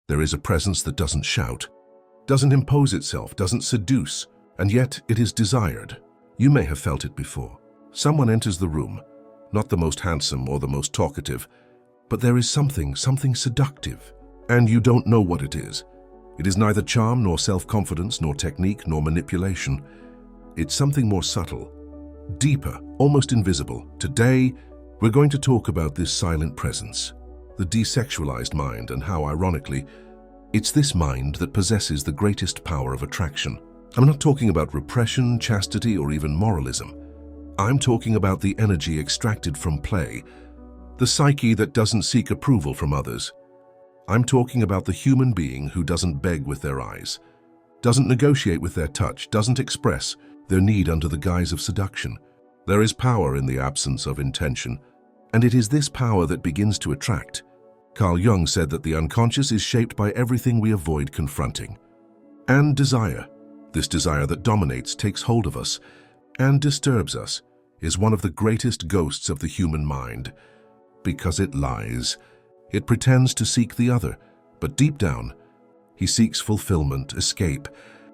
There is a presence that doesn't shout, doesn't impose itself, doesn't seduce, and yet it is desired. You may have felt it before. Someone enters the room, not the most handsome or the most talkative, but there is something seductive, and you don't know what it is. It is neither charm nor self-confidence nor technique nor manipulation. It's something more subtle, deeper, almost invisible. Today, we're going to talk about this silent presence, the desexualized mind, and how, ironically, it's this mind that possesses the greatest power of attraction. I'm not talking about repression, chastity, or even moralism. I'm talking about the energy extracted from play, the psyche that doesn't seek approval from others. I'm talking about the human being who doesn't beg with their eyes, doesn't negotiate with their touch, doesn't express their need under the guise of seduction. There is power in the absence of intention, and it is this power that begins to attract. Carl Jung said that the unconscious is shaped by everything we avoid confronting. And desire, this desire that dominates, takes hold of us, and disturbs us, is one of the greatest ghosts of the human mind. Because it lies. It pretends to seek the other, but deep down, he seeks fulfillment, escape,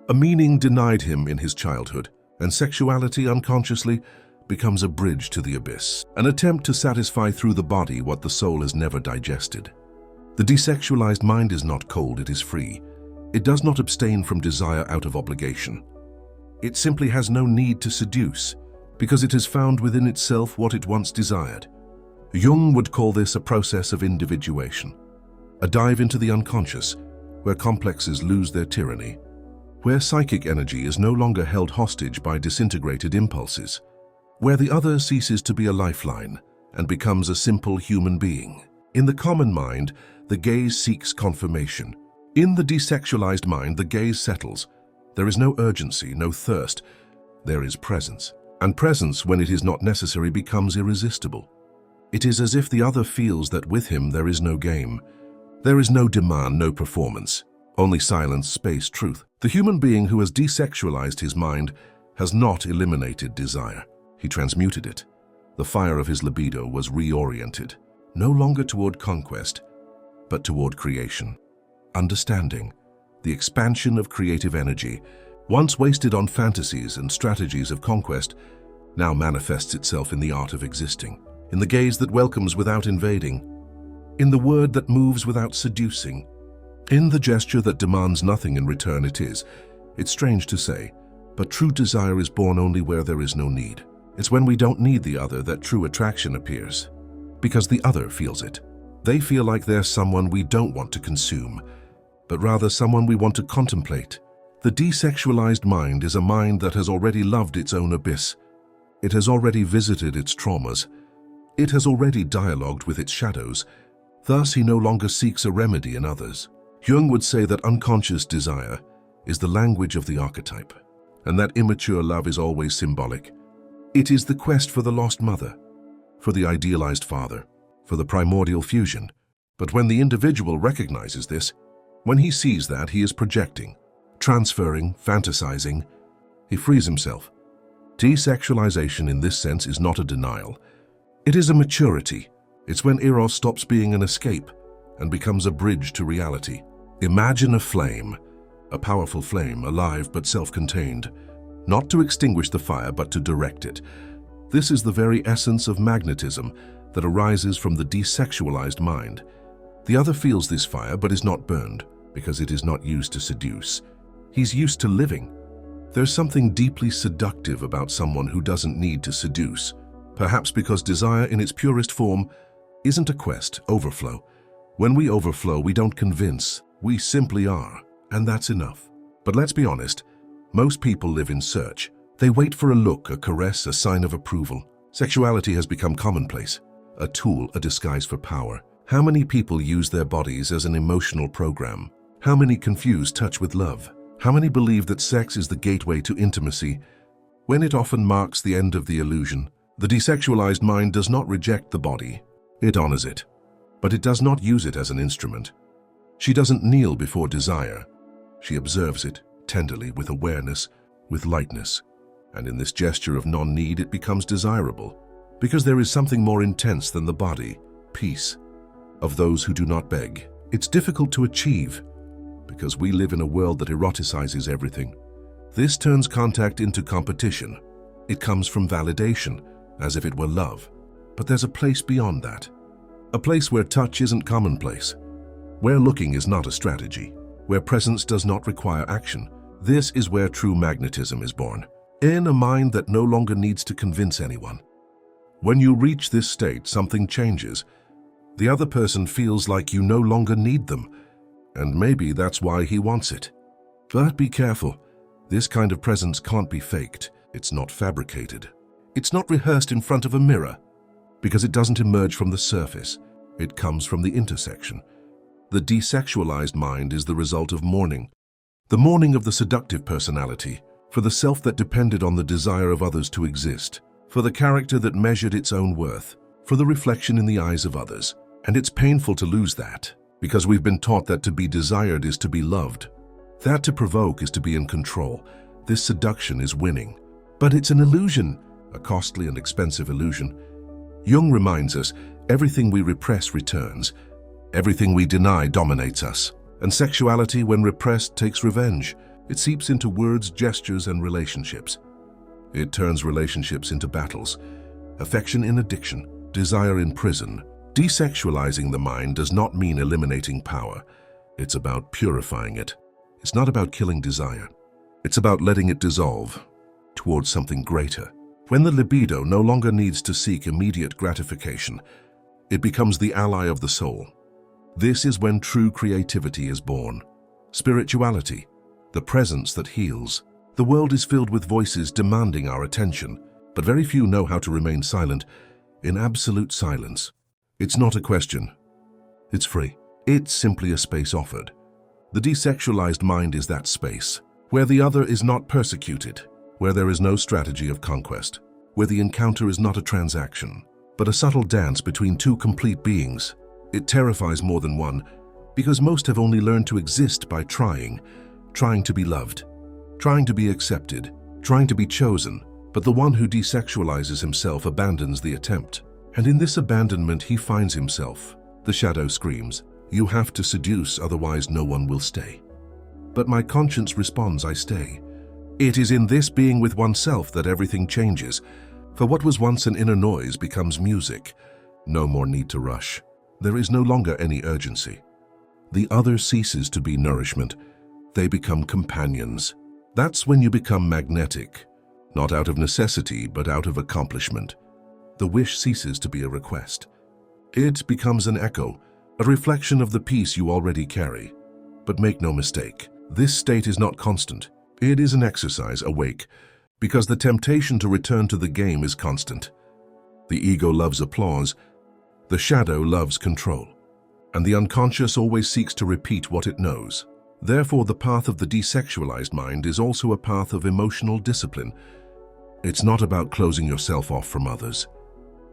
a meaning denied him in his childhood, and sexuality unconsciously becomes a bridge to the abyss, an attempt to satisfy through the body what the soul has never digested. The desexualized mind is not cold, it is free. It does not abstain from desire out of obligation. It simply has no need to seduce, because it has found within itself what it once desired. Jung would call this a process of individuation, a dive into the unconscious, where complexes lose their tyranny, where psychic energy is no longer held hostage by disintegrated impulses, where the other ceases to be a lifeline and becomes a simple human being. In the common mind, the gaze seeks confirmation. In the desexualized mind, the gaze settles. There is no urgency, no thirst. There is presence. And presence, when it is not necessary, becomes irresistible. It is as if the other feels that with him there is no game. There is no demand, no performance. Only silence, space, truth. The human being who has desexualized his mind has not eliminated desire. He transmuted it. The fire of his libido was reoriented, no longer toward conquest, but toward creation. Understanding, the expansion of creative energy, once wasted on fantasies and strategies of conquest, now manifests itself in the art of existing, in the gaze that welcomes without invading, in the word that moves without seducing, in the gesture that demands nothing in return. It's strange to say, but true desire is born only where there is no need. It's when we don't need the other that true attraction appears, because the other feels it. They feel like they're someone we don't want to consume, but rather someone we want to contemplate. The desexualized mind is a mind that has already loved its own abyss. It has already visited its traumas. It has already dialogued with its shadows. Thus, he no longer seeks a remedy in others. Jung would say that unconscious desire is the language of the archetype, and that immature love is always symbolic. It is the quest for the lost mother, for the idealized father, for the primordial fusion. But when the individual recognizes this, when he sees that, he is projecting, transferring, fantasizing, he frees himself. Desexualization in this sense is not a denial. It is a maturity. It's when Eros stops being an escape and becomes a bridge to reality. Imagine a flame, a powerful flame, alive but self-contained, not to extinguish the fire but to direct it. This is the very essence of magnetism that arises from the desexualized mind. The other feels this fire but is not burned because it is not used to seduce. He's used to living. There's something deeply seductive about someone who doesn't need to seduce, perhaps because desire in its purest form isn't a quest, overflow. When we overflow, we don't convince, we simply are, and that's enough. But let's be honest, most people live in search. They wait for a look, a caress, a sign of approval. Sexuality has become commonplace, a tool, a disguise for power. How many people use their bodies as an emotional program? How many confuse touch with love? How many believe that sex is the gateway to intimacy, when it often marks the end of the illusion? The desexualized mind does not reject the body. It honors it, but it does not use it as an instrument. She doesn't kneel before desire. She observes it tenderly, with awareness, with lightness. And in this gesture of non-need, it becomes desirable, because there is something more intense than the body, peace, of those who do not beg. It's difficult to achieve because we live in a world that eroticizes everything. This turns contact into competition. It comes from validation, as if it were love. But there's a place beyond that. A place where touch isn't commonplace, where looking is not a strategy, where presence does not require action. This is where true magnetism is born, in a mind that no longer needs to convince anyone. When you reach this state, something changes. The other person feels like you no longer need them, and maybe that's why he wants it. But be careful. This kind of presence can't be faked. It's not fabricated. It's not rehearsed in front of a mirror, because it doesn't emerge from the surface. It comes from the intersection. The desexualized mind is the result of mourning. The mourning of the seductive personality, for the self that depended on the desire of others to exist, for the character that measured its own worth, for the reflection in the eyes of others. And it's painful to lose that, because we've been taught that to be desired is to be loved. That to provoke is to be in control. This seduction is winning. But it's an illusion, a costly and expensive illusion. Jung reminds us, everything we repress returns. Everything we deny dominates us. And sexuality, when repressed, takes revenge. It seeps into words, gestures, and relationships. It turns relationships into battles. Affection in addiction, desire in prison. Desexualizing the mind does not mean eliminating power. It's about purifying it. It's not about killing desire. It's about letting it dissolve towards something greater. When the libido no longer needs to seek immediate gratification, it becomes the ally of the soul. This is when true creativity is born. Spirituality, the presence that heals. The world is filled with voices demanding our attention, but very few know how to remain silent in absolute silence. It's not a question. It's free. It's simply a space offered. The desexualized mind is that space, where the other is not persecuted, where there is no strategy of conquest, where the encounter is not a transaction, but a subtle dance between two complete beings. It terrifies more than one, because most have only learned to exist by trying to be loved, trying to be accepted, trying to be chosen. But the one who desexualizes himself abandons the attempt. And in this abandonment he finds himself. The shadow screams, "You have to seduce, otherwise no one will stay." But my conscience responds, "I stay." It is in this being with oneself that everything changes. For what was once an inner noise becomes music. No more need to rush. There is no longer any urgency. The other ceases to be nourishment. They become companions. That's when you become magnetic, not out of necessity, but out of accomplishment. The wish ceases to be a request. It becomes an echo, a reflection of the peace you already carry. But make no mistake, this state is not constant. It is an exercise, awake, because the temptation to return to the game is constant. The ego loves applause, the shadow loves control, and the unconscious always seeks to repeat what it knows. Therefore, the path of the desexualized mind is also a path of emotional discipline. It's not about closing yourself off from others.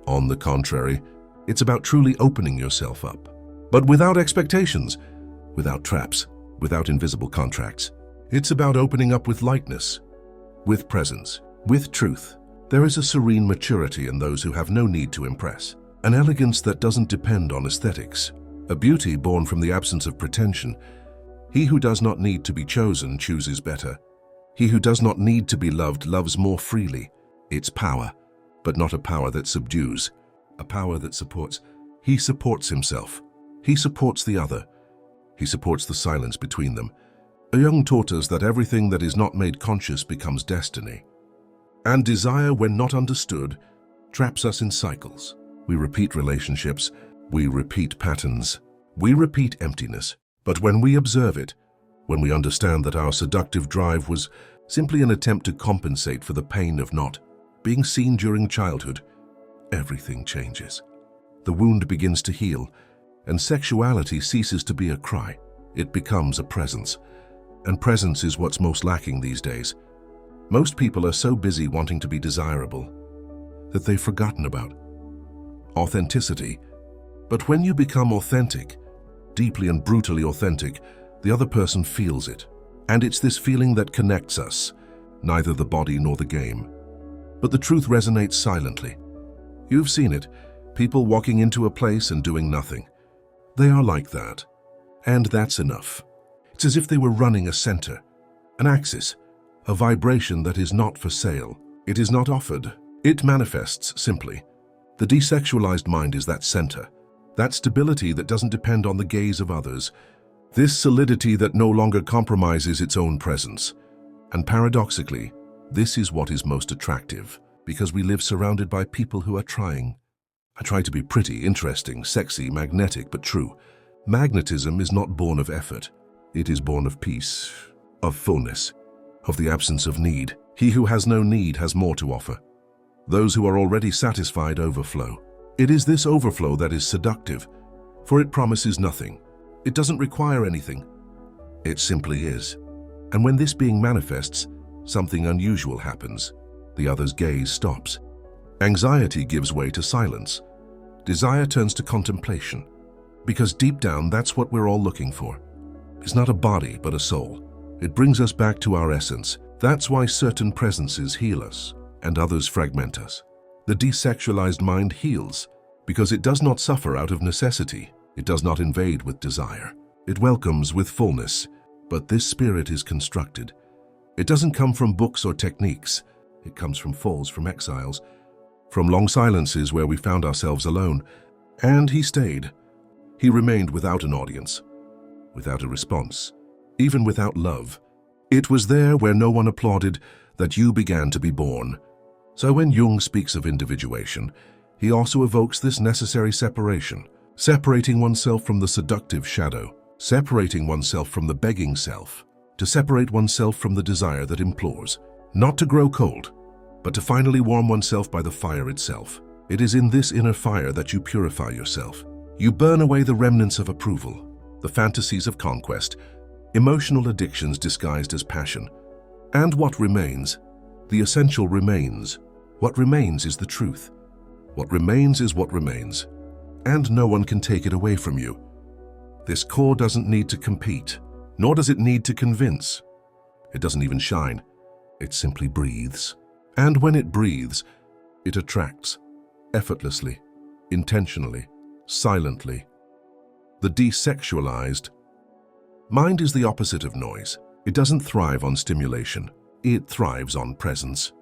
On the contrary, it's about truly opening yourself up. But without expectations, without traps, without invisible contracts. It's about opening up with lightness, with presence, with truth. There is a serene maturity in those who have no need to impress, an elegance that doesn't depend on aesthetics, a beauty born from the absence of pretension. He who does not need to be chosen chooses better. He who does not need to be loved loves more freely. It's power, but not a power that subdues, a power that supports. He supports himself. He supports the other. He supports the silence between them. Jung taught us that everything that is not made conscious becomes destiny. And desire, when not understood, traps us in cycles. We repeat relationships. We repeat patterns. We repeat emptiness. But when we observe it, when we understand that our seductive drive was simply an attempt to compensate for the pain of not being seen during childhood, everything changes. The wound begins to heal, and sexuality ceases to be a cry. It becomes a presence. And presence is what's most lacking these days. Most people are so busy wanting to be desirable that they've forgotten about authenticity. But when you become authentic, deeply and brutally authentic, the other person feels it. And it's this feeling that connects us, neither the body nor the game. But the truth resonates silently. You've seen it, people walking into a place and doing nothing. They are like that. And that's enough. It's as if they were running a center, an axis, a vibration that is not for sale. It is not offered. It manifests simply. The desexualized mind is that center, that stability that doesn't depend on the gaze of others, this solidity that no longer compromises its own presence. And paradoxically, this is what is most attractive, because we live surrounded by people who are trying. I try to be pretty, interesting, sexy, magnetic, but true. Magnetism is not born of effort. It is born of peace, of fullness, of the absence of need. He who has no need has more to offer. Those who are already satisfied overflow. It is this overflow that is seductive, for it promises nothing. It doesn't require anything. It simply is. And when this being manifests, something unusual happens. The other's gaze stops. Anxiety gives way to silence. Desire turns to contemplation. Because deep down, that's what we're all looking for. It's not a body, but a soul. It brings us back to our essence. That's why certain presences heal us, and others fragment us. The desexualized mind heals, because it does not suffer out of necessity. It does not invade with desire. It welcomes with fullness. But this spirit is constructed. It doesn't come from books or techniques. It comes from falls, from exiles, from long silences where we found ourselves alone. And he stayed. He remained without an audience, without a response, even without love. It was there where no one applauded that you began to be born. So when Jung speaks of individuation, he also evokes this necessary separation, separating oneself from the seductive shadow, separating oneself from the begging self, to separate oneself from the desire that implores, not to grow cold, but to finally warm oneself by the fire itself. It is in this inner fire that you purify yourself. You burn away the remnants of approval, the fantasies of conquest, emotional addictions disguised as passion. And what remains? The essential remains. What remains is the truth. What remains is what remains. And no one can take it away from you. This core doesn't need to compete, nor does it need to convince. It doesn't even shine. It simply breathes. And when it breathes, it attracts, effortlessly, intentionally, silently. The desexualized mind is the opposite of noise. It doesn't thrive on stimulation. It thrives on presence.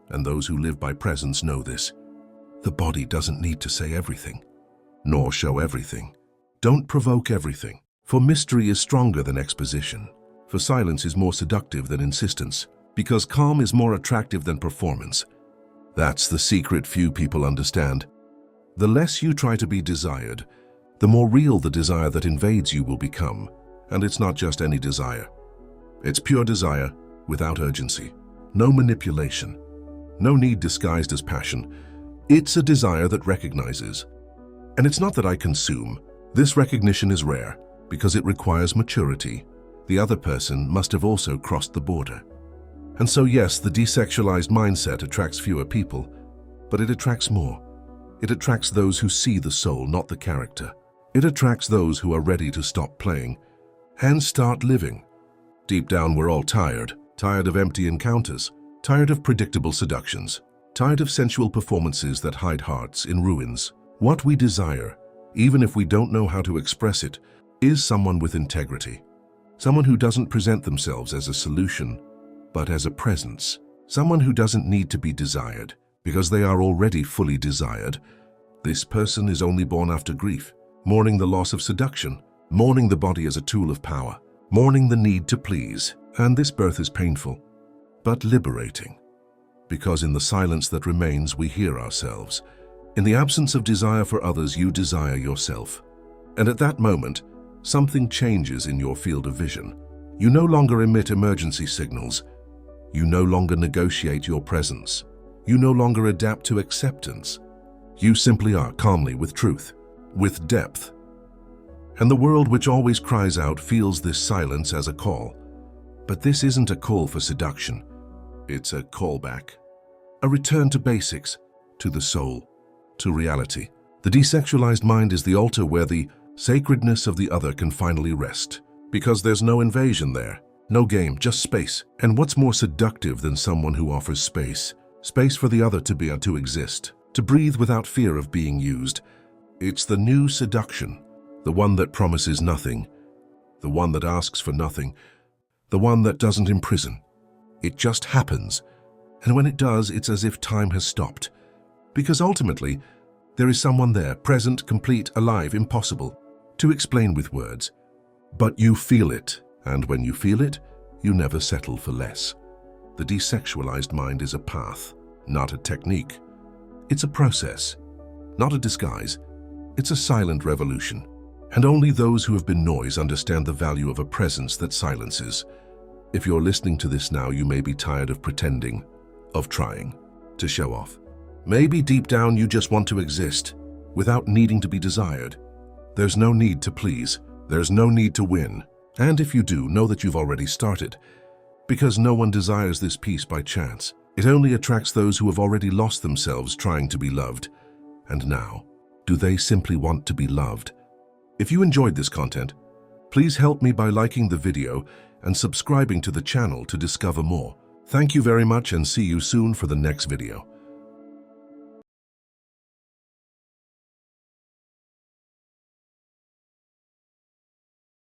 And those who live by presence know this. The body doesn't need to say everything, nor show everything. Don't provoke everything, for mystery is stronger than exposition, for silence is more seductive than insistence, because calm is more attractive than performance. That's the secret few people understand. The less you try to be desired, the more real the desire that invades you will become. And it's not just any desire. It's pure desire without urgency. No manipulation. No need disguised as passion. It's a desire that recognizes. And it's not that I consume. This recognition is rare because it requires maturity. The other person must have also crossed the border. And so yes, the desexualized mindset attracts fewer people, but it attracts more. It attracts those who see the soul, not the character. It attracts those who are ready to stop playing and start living. Deep down, we're all tired of empty encounters, tired of predictable seductions, tired of sensual performances that hide hearts in ruins. What we desire, even if we don't know how to express it, is someone with integrity. Someone who doesn't present themselves as a solution, but as a presence. Someone who doesn't need to be desired, because they are already fully desired. This person is only born after grief, mourning the loss of seduction, mourning the body as a tool of power, mourning the need to please. And this birth is painful, but liberating. Because in the silence that remains, we hear ourselves. In the absence of desire for others, you desire yourself. And at that moment, something changes in your field of vision. You no longer emit emergency signals. You no longer negotiate your presence. You no longer adapt to acceptance. You simply are calmly with truth, with depth. And the world, which always cries out, feels this silence as a call. But this isn't a call for seduction. It's a callback. A return to basics, to the soul, to reality. The desexualized mind is the altar where the sacredness of the other can finally rest. Because there's no invasion there, no game, just space. And what's more seductive than someone who offers space? Space for the other to be and to exist, to breathe without fear of being used. It's the new seduction, the one that promises nothing, the one that asks for nothing, the one that doesn't imprison. It just happens, and when it does, it's as if time has stopped. Because ultimately, there is someone there, present, complete, alive, impossible to explain with words. But you feel it, and when you feel it, you never settle for less. The desexualized mind is a path, not a technique. It's a process, not a disguise. It's a silent revolution. And only those who have been noise understand the value of a presence that silences. If you're listening to this now, you may be tired of pretending, of trying to show off. Maybe deep down you just want to exist, without needing to be desired. There's no need to please. There's no need to win. And if you do, know that you've already started. Because no one desires this peace by chance. It only attracts those who have already lost themselves trying to be loved. And now, do they simply want to be loved? If you enjoyed this content, please help me by liking the video and subscribing to the channel to discover more. Thank you very much and see you soon for the next video.